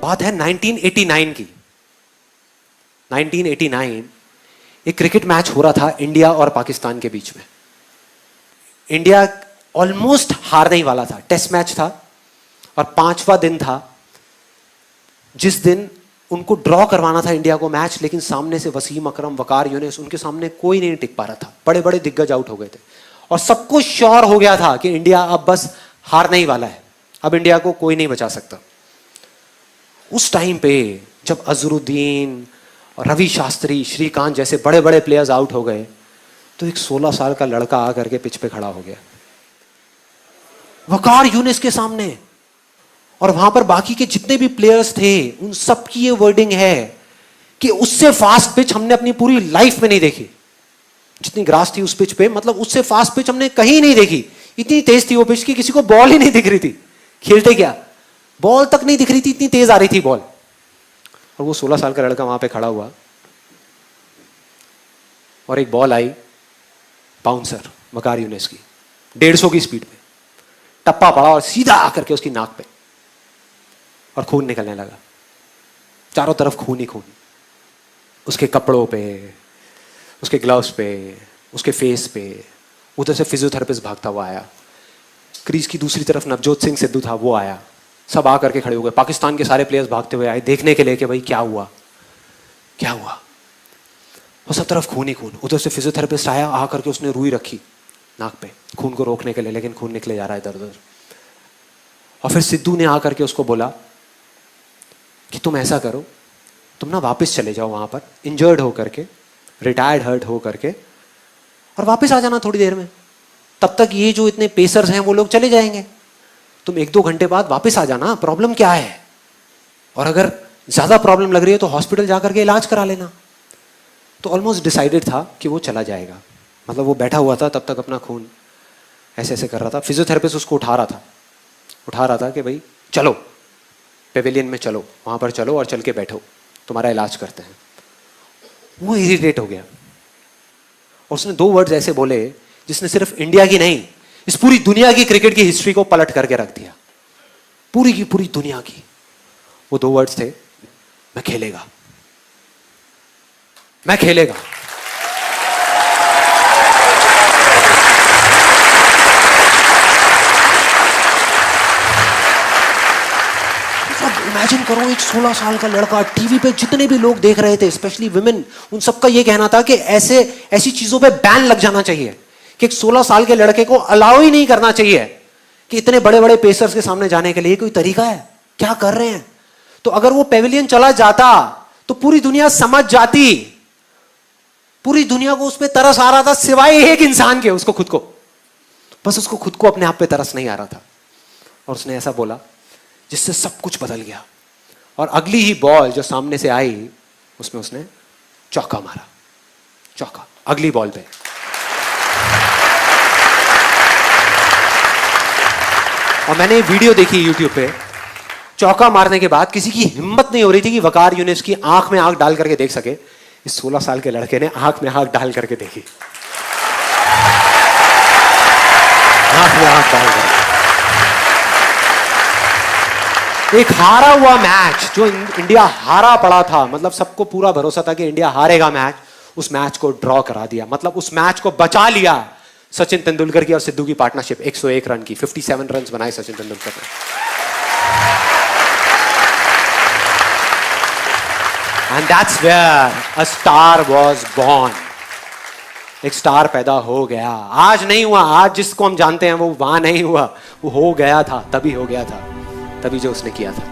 बात है 1989 की। 1989 एक क्रिकेट मैच हो रहा था इंडिया और पाकिस्तान के बीच में। इंडिया ऑलमोस्ट हारने ही वाला था, टेस्ट मैच था और 5वां दिन था जिस दिन उनको ड्रॉ करवाना था इंडिया को मैच, लेकिन सामने से वसीम अकरम, वकार यूनिस, उनके सामने कोई नहीं टिक पा रहा था। बड़े बड़े दिग्गज आउट हो गए थे और सबको श्योर हो गया था कि इंडिया अब बस हारने ही वाला है, अब इंडिया को कोई नहीं बचा सकता। उस टाइम पे जब अजरुद्दीन और रवि शास्त्री, श्रीकांत जैसे बड़े बड़े प्लेयर्स आउट हो गए तो एक 16 साल का लड़का आकर के पिच पे खड़ा हो गया वकार यूनिस के सामने। और वहां पर बाकी के जितने भी प्लेयर्स थे उन सब की ये वर्डिंग है कि उससे फास्ट पिच हमने अपनी पूरी लाइफ में नहीं देखी। जितनी ग्रास थी उस पिच पे, मतलब उससे फास्ट पिच हमने कहीं नहीं देखी। इतनी तेज थी वो पिच कि किसी को बॉल ही नहीं दिख रही थी। खेलते क्या, बॉल तक नहीं दिख रही थी, इतनी तेज आ रही थी बॉल। और वो 16 साल का लड़का वहां पे खड़ा हुआ और एक बॉल आई बाउंसर वकार यूनिस की 150 की स्पीड पे, टप्पा पड़ा और सीधा आकर के उसकी नाक पे, और खून निकलने लगा। चारों तरफ खून ही खून, उसके कपड़ों पे, उसके ग्लव्स पे, उसके फेस पे। उधर से फिजियोथेरेपिस्ट भागता हुआ आया। क्रीज की दूसरी तरफ नवजोत सिंह सिद्धू था, वो आया। सब आकर के खड़े हो गए। पाकिस्तान के सारे प्लेयर्स भागते हुए आए देखने के लिए कि भाई क्या हुआ क्या हुआ। और सब तरफ खून ही खून। उधर से फिजियोथेरेपिस्ट आया, आकर के उसने रुई रखी नाक पे खून को रोकने के लिए, लेकिन खून निकले जा रहा है इधर उधर। और फिर सिद्धू ने आकर के उसको बोला कि तुम ऐसा करो, तुम ना वापस चले जाओ वहां पर इंजर्ड हो करके, रिटायर्ड हर्ट हो करके, और वापस आ जाना थोड़ी देर में। तब तक ये जो इतने पेसर्स हैं वो लोग चले जाएंगे। तुम 1-2 घंटे बाद वापस आ जाना, प्रॉब्लम क्या है, और अगर ज्यादा प्रॉब्लम लग रही है तो हॉस्पिटल जाकर के इलाज करा लेना। तो ऑलमोस्ट डिसाइडेड था कि वो चला जाएगा। मतलब वो बैठा हुआ था तब तक, अपना खून ऐसे ऐसे कर रहा था। फिजियोथेरेपिस्ट उसको उठा रहा था कि भाई चलो पेविलियन में चलो, वहां पर चलो और चल के बैठो, तुम्हारा इलाज करते हैं। वो इरिटेट हो गया और उसने 2 वर्ड्स ऐसे बोले जिसने सिर्फ इंडिया की नहीं, इस पूरी दुनिया की क्रिकेट की हिस्ट्री को पलट करके रख दिया, पूरी की पूरी दुनिया की। वो 2 वर्ड्स थे, मैं खेलेगा, मैं खेलेगा। इमेजिन करो, एक 16 साल का लड़का, टीवी पे जितने भी लोग देख रहे थे, स्पेशली विमेन, उन सबका ये कहना था कि ऐसी चीजों पे बैन लग जाना चाहिए, कि एक 16 साल के लड़के को अलाउ ही नहीं करना चाहिए कि इतने बड़े बड़े पेसर्स के सामने जाने के लिए। कोई तरीका है? क्या कर रहे हैं? तो अगर वो पेविलियन चला जाता तो पूरी दुनिया समझ जाती। पूरी दुनिया को उस पर तरस आ रहा था, सिवाय एक इंसान के, उसको खुद को। बस उसको खुद को अपने आप पे तरस नहीं आ रहा था। और उसने ऐसा बोला जिससे सब कुछ बदल गया। और अगली ही बॉल जो सामने से आई उसमें उसने चौका मारा, चौका अगली बॉल पे। और मैंने वीडियो देखी YouTube पे, चौका मारने के बाद किसी की हिम्मत नहीं हो रही थी कि वकार यूनिस की आंख में आंख डाल करके देख सके। इस 16 साल के लड़के ने आंख में आंख डाल करके देखी, आंख में आंख डाल करके। एक हारा हुआ मैच, जो इंडिया हारा पड़ा था, मतलब सबको पूरा भरोसा था कि इंडिया हारेगा मैच, उस मैच को ड्रॉ करा दिया। मतलब उस मैच को बचा लिया सचिन तेंदुलकर की और सिद्धू की पार्टनरशिप। 101 रन की, 57 रन बनाए सचिन तेंदुलकर ने। And that's where a star was born. एक स्टार पैदा हो गया। आज नहीं हुआ, आज जिसको हम जानते हैं वो वहां नहीं हुआ, वो हो गया था, तभी हो गया था, तभी जो उसने किया था।